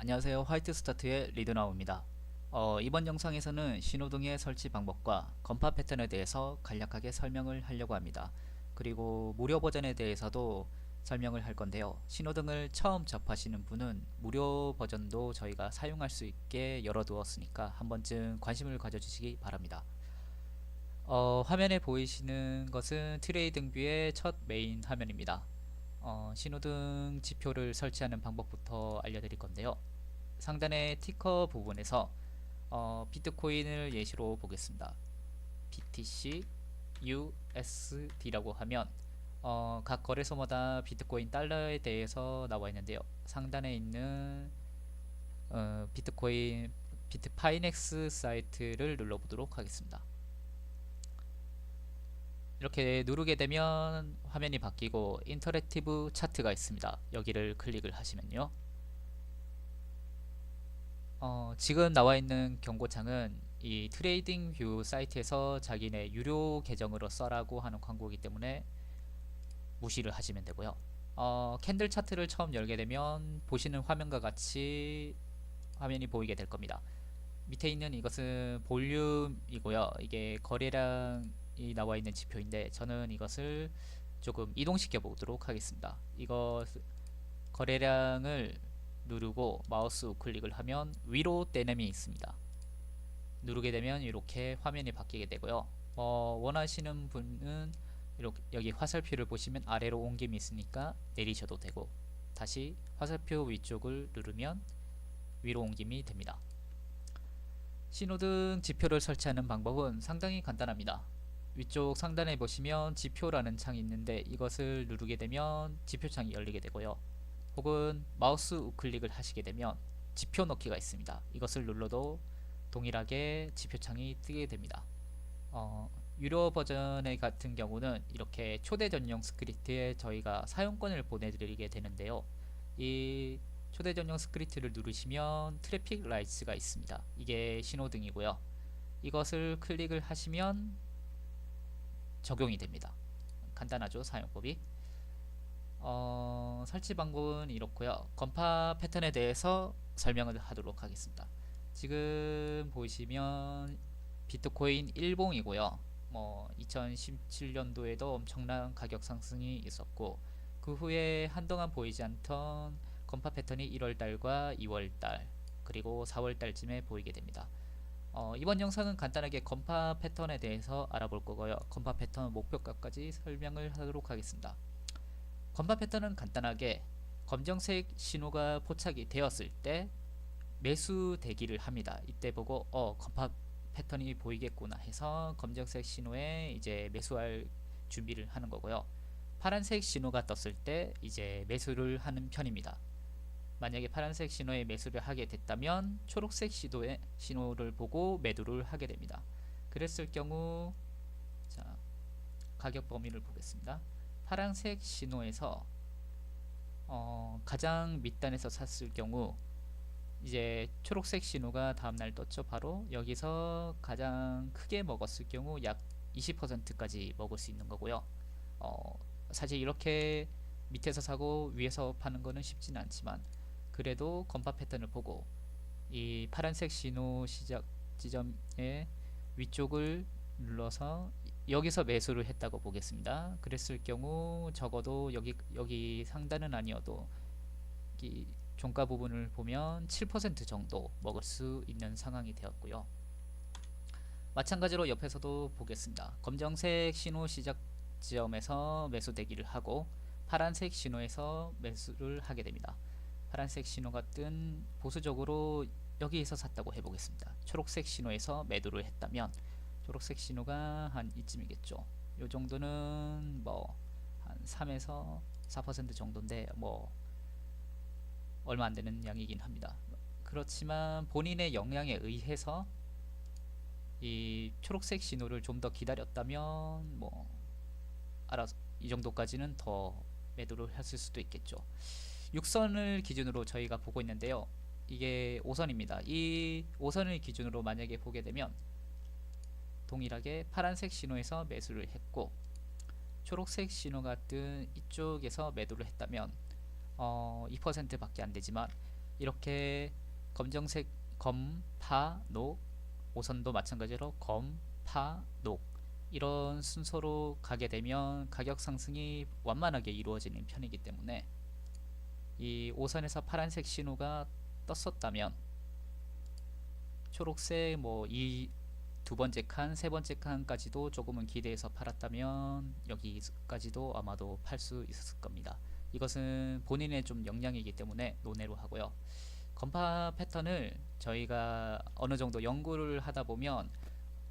안녕하세요. 화이트스타트의 리드나우입니다. 이번 영상에서는 신호등의 설치 방법과 건파 패턴에 대해서 간략하게 설명을 하려고 합니다. 그리고 무료 버전에 대해서도 설명을 할 건데요. 신호등을 처음 접하시는 분은 무료 버전도 저희가 사용할 수 있게 열어두었으니까 한 번쯤 관심을 가져주시기 바랍니다. 화면에 보이시는 것은 트레이딩뷰의 첫 메인 화면입니다. 신호등 지표를 설치하는 방법부터 알려드릴 건데요. 상단의 티커 부분에서 비트코인을 예시로 보겠습니다. BTC USD라고 하면 각 거래소마다 비트코인 달러에 대해서 나와 있는데요. 상단에 있는 비트코인 비트파이넥스 사이트를 눌러보도록 하겠습니다. 이렇게 누르게 되면 화면이 바뀌고 인터랙티브 차트가 있습니다. 여기를 클릭을 하시면요. 지금 나와 있는 경고창은 이 트레이딩 뷰 사이트에서 자기네 유료 계정으로 써라고 하는 광고이기 때문에 무시를 하시면 되고요. 캔들 차트를 처음 열게 되면 보시는 화면과 같이 화면이 보이게 될 겁니다. 밑에 있는 이것은 볼륨이고요. 이게 거래량이 나와 있는 지표인데 저는 이것을 조금 이동시켜 보도록 하겠습니다. 이것 거래량을 누르고 마우스 우클릭을 하면 위로 떼냄이 있습니다. 누르게 되면 이렇게 화면이 바뀌게 되고요. 원하시는 분은 이렇게 여기 화살표를 보시면 아래로 옮김이 있으니까 내리셔도 되고, 다시 화살표 위쪽을 누르면 위로 옮김이 됩니다. 신호등 지표를 설치하는 방법은 상당히 간단합니다. 위쪽 상단에 보시면 지표라는 창이 있는데 이것을 누르게 되면 지표창이 열리게 되고요. 혹은 마우스 우클릭을 하시게 되면 지표 넣기가 있습니다. 이것을 눌러도 동일하게 지표창이 뜨게 됩니다. 유료 버전의 같은 경우는 이렇게 초대 전용 스크립트에 저희가 사용권을 보내드리게 되는데요. 이 초대 전용 스크립트를 누르시면 트래픽 라이츠가 있습니다. 이게 신호등이고요. 이것을 클릭을 하시면 적용이 됩니다. 간단하죠, 사용법이. 설치 방법은 이렇고요. 건파 패턴에 대해서 설명을 하도록 하겠습니다. 지금 보시면 비트코인 일봉이고요. 2017년도에도 엄청난 가격 상승이 있었고, 그 후에 한동안 보이지 않던 건파 패턴이 1월달과 2월달 그리고 4월달쯤에 보이게 됩니다. 이번 영상은 간단하게 건파 패턴에 대해서 알아볼 거고요. 건파 패턴 목표가까지 설명을 하도록 하겠습니다. 건파 패턴은 간단하게 검정색 신호가 포착이 되었을 때 매수 대기를 합니다. 이때 보고 건파 패턴이 보이겠구나 해서 검정색 신호에 이제 매수할 준비를 하는 거고요. 파란색 신호가 떴을 때 이제 매수를 하는 편입니다. 만약에 파란색 신호에 매수를 하게 됐다면 초록색 신호를 보고 매도를 하게 됩니다. 그랬을 경우 자, 가격 범위를 보겠습니다. 파란색 신호에서 가장 밑단에서 샀을 경우 이제 초록색 신호가 다음날 떴죠. 바로 여기서 가장 크게 먹었을 경우 약 20%까지 먹을 수 있는 거고요. 사실 이렇게 밑에서 사고 위에서 파는 거는 쉽지는 않지만 그래도 건파 패턴을 보고 이 파란색 신호 시작 지점의 위쪽을 눌러서 여기서 매수를 했다고 보겠습니다. 그랬을 경우 적어도 여기 상단은 아니어도 이 종가 부분을 보면 7% 정도 먹을 수 있는 상황이 되었고요. 마찬가지로 옆에서도 보겠습니다. 검정색 신호 시작 지점에서 매수 대기를 하고 파란색 신호에서 매수를 하게 됩니다. 파란색 신호가 뜬 보수적으로 여기에서 샀다고 해보겠습니다. 초록색 신호에서 매도를 했다면 초록색 신호가 한 이쯤이겠죠. 요 정도는 한 3에서 4% 정도인데 얼마 안 되는 양이긴 합니다. 그렇지만 본인의 역량에 의해서 이 초록색 신호를 좀 더 기다렸다면 알아서 이 정도까지는 더 매도를 했을 수도 있겠죠. 6선을 기준으로 저희가 보고 있는데요. 이게 5선입니다. 이 5선을 기준으로 만약에 보게 되면 동일하게 파란색 신호에서 매수를 했고 초록색 신호가 뜬 이쪽에서 매도를 했다면 2% 밖에 안 되지만 이렇게 검정색 검, 파, 녹, 오선도 마찬가지로 검, 파, 녹 이런 순서로 가게 되면 가격 상승이 완만하게 이루어지는 편이기 때문에 이 오선에서 파란색 신호가 떴었다면 초록색 뭐 이 두 번째 칸, 세 번째 칸까지도 조금은 기대해서 팔았다면 여기까지도 아마도 팔 수 있었을 겁니다. 이것은 본인의 좀 역량이기 때문에 논외로 하고요. 건파 패턴을 저희가 어느 정도 연구를 하다 보면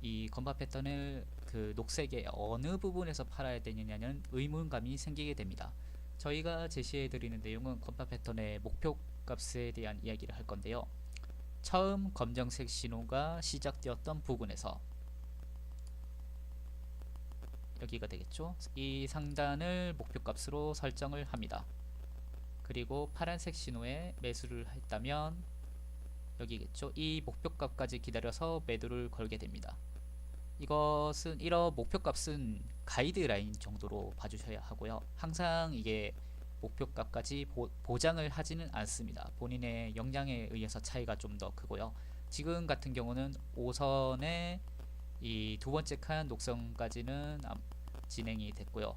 이 건파 패턴을 그 녹색의 어느 부분에서 팔아야 되느냐는 의문감이 생기게 됩니다. 저희가 제시해 드리는 내용은 건파 패턴의 목표 값에 대한 이야기를 할 건데요. 처음 검정색 신호가 시작되었던 부분에서 여기가 되겠죠. 이 상단을 목표값으로 설정을 합니다. 그리고 파란색 신호에 매수를 했다면 여기겠죠. 이 목표값까지 기다려서 매도를 걸게 됩니다. 이런 목표값은 가이드라인 정도로 봐주셔야 하고요. 항상 이게 목표값까지 보장을 하지는 않습니다. 본인의 역량에 의해서 차이가 좀 더 크고요. 지금 같은 경우는 5선의 이 두 번째 칸 녹선까지는 진행이 됐고요.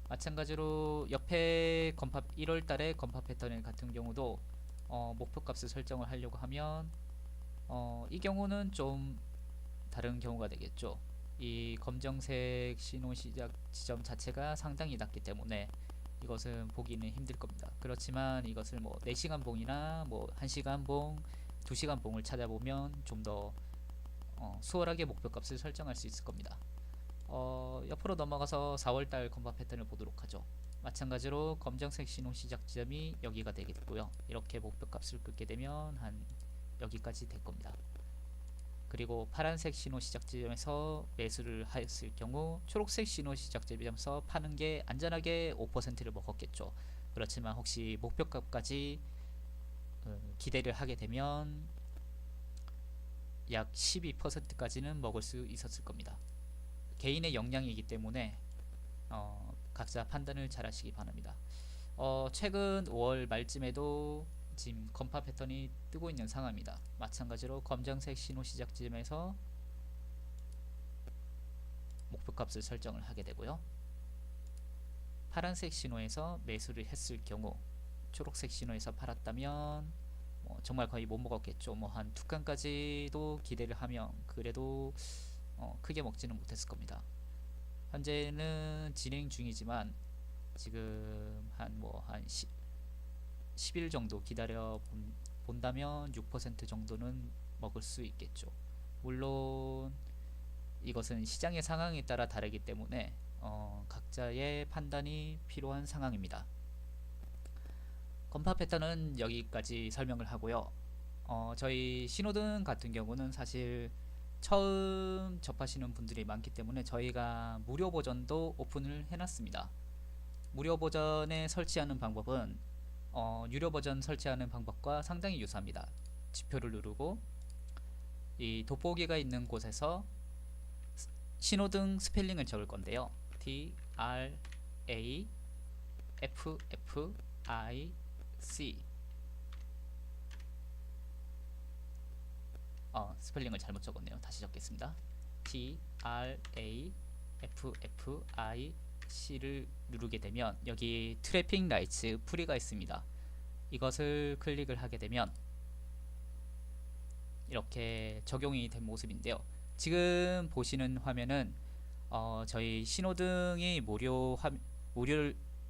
마찬가지로 옆에 건파 1월달에 건파 패턴 같은 경우도 목표값을 설정을 하려고 하면 이 경우는 좀 다른 경우가 되겠죠. 이 검정색 신호 시작 지점 자체가 상당히 낮기 때문에 이것은 보기는 힘들 겁니다. 그렇지만 이것을 뭐 4시간 봉이나 뭐 1시간 봉, 2시간 봉을 찾아보면 좀 더 수월하게 목표값을 설정할 수 있을 겁니다. 옆으로 넘어가서 4월달 건파 패턴을 보도록 하죠. 마찬가지로 검정색 신호 시작 지점이 여기가 되겠고요. 이렇게 목표값을 긋게 되면 한 여기까지 될 겁니다. 그리고 파란색 신호 시작 지점에서 매수를 하였을 경우 초록색 신호 시작 지점에서 파는 게 안전하게 5%를 먹었겠죠. 그렇지만 혹시 목표값까지 기대를 하게 되면 약 12%까지는 먹을 수 있었을 겁니다. 개인의 역량이기 때문에 각자 판단을 잘 하시기 바랍니다. 최근 5월 말쯤에도 지금 건파 패턴이 뜨고 있는 상황입니다. 마찬가지로 검정색 신호 시작 지점에서 목표값을 설정을 하게 되고요. 파란색 신호에서 매수를 했을 경우 초록색 신호에서 팔았다면 정말 거의 못 먹었겠죠. 뭐 한 두 칸까지도 기대를 하면 그래도 크게 먹지는 못했을 겁니다. 현재는 진행 중이지만 지금 한 10일 정도 기다려 본다면 6% 정도는 먹을 수 있겠죠. 물론 이것은 시장의 상황에 따라 다르기 때문에 각자의 판단이 필요한 상황입니다. 건파 패턴은 여기까지 설명을 하고요. 저희 신호등 같은 경우는 사실 처음 접하시는 분들이 많기 때문에 저희가 무료 버전도 오픈을 해놨습니다. 무료 버전에 설치하는 방법은 유료 버전 설치하는 방법과 상당히 유사합니다. 지표를 누르고 이 돋보기가 있는 곳에서 신호등 스펠링을 적을 건데요. D-R-A F-F-I-C 스펠링을 잘못 적었네요. 다시 적겠습니다. T-R-A-F-F-I-C를 누르게 되면 여기 트래픽 라이츠 프리가 있습니다. 이것을 클릭을 하게 되면 이렇게 적용이 된 모습인데요. 지금 보시는 화면은 저희 신호등이 무료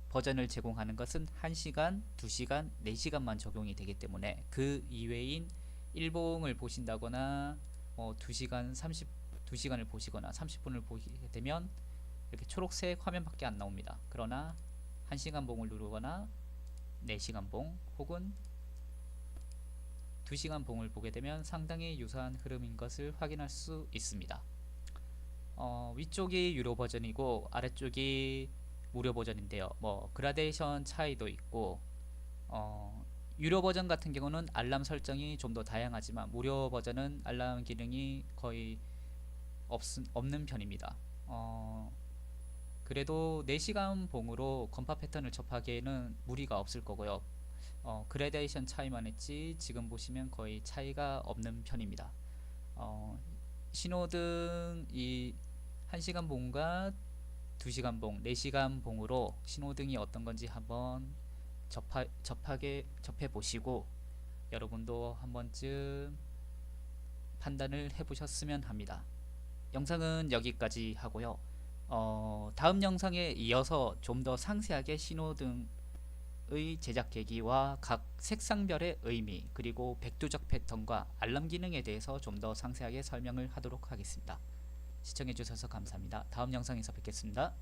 버전을 제공하는 것은 1시간, 2시간, 4시간만 적용이 되기 때문에 그 이외인 1봉을 보신다거나 2시간을 보시거나 30분을 보시게 되면 이렇게 초록색 화면밖에 안 나옵니다. 그러나 1시간 봉을 누르거나 4시간 봉 혹은 2시간 봉을 보게 되면 상당히 유사한 흐름인 것을 확인할 수 있습니다. 위쪽이 유료 버전이고 아래쪽이 무료 버전인데요. 그라데이션 차이도 있고 유료 버전 같은 경우는 알람 설정이 좀 더 다양하지만 무료 버전은 알람 기능이 거의 없는 편입니다. 그래도 4시간 봉으로 건파 패턴을 접하기에는 무리가 없을 거고요. 그레데이션 차이만 했지 지금 보시면 거의 차이가 없는 편입니다. 어, 신호등이 1시간 봉과 2시간 봉, 4시간 봉으로 신호등이 어떤 건지 한번 접해 보시고 여러분도 한 번쯤 판단을 해 보셨으면 합니다. 영상은 여기까지 하고요. 다음 영상에 이어서 좀 더 상세하게 신호등의 제작 계기와 각 색상별의 의미, 그리고 백두적 패턴과 알람 기능에 대해서 좀 더 상세하게 설명을 하도록 하겠습니다. 시청해 주셔서 감사합니다. 다음 영상에서 뵙겠습니다.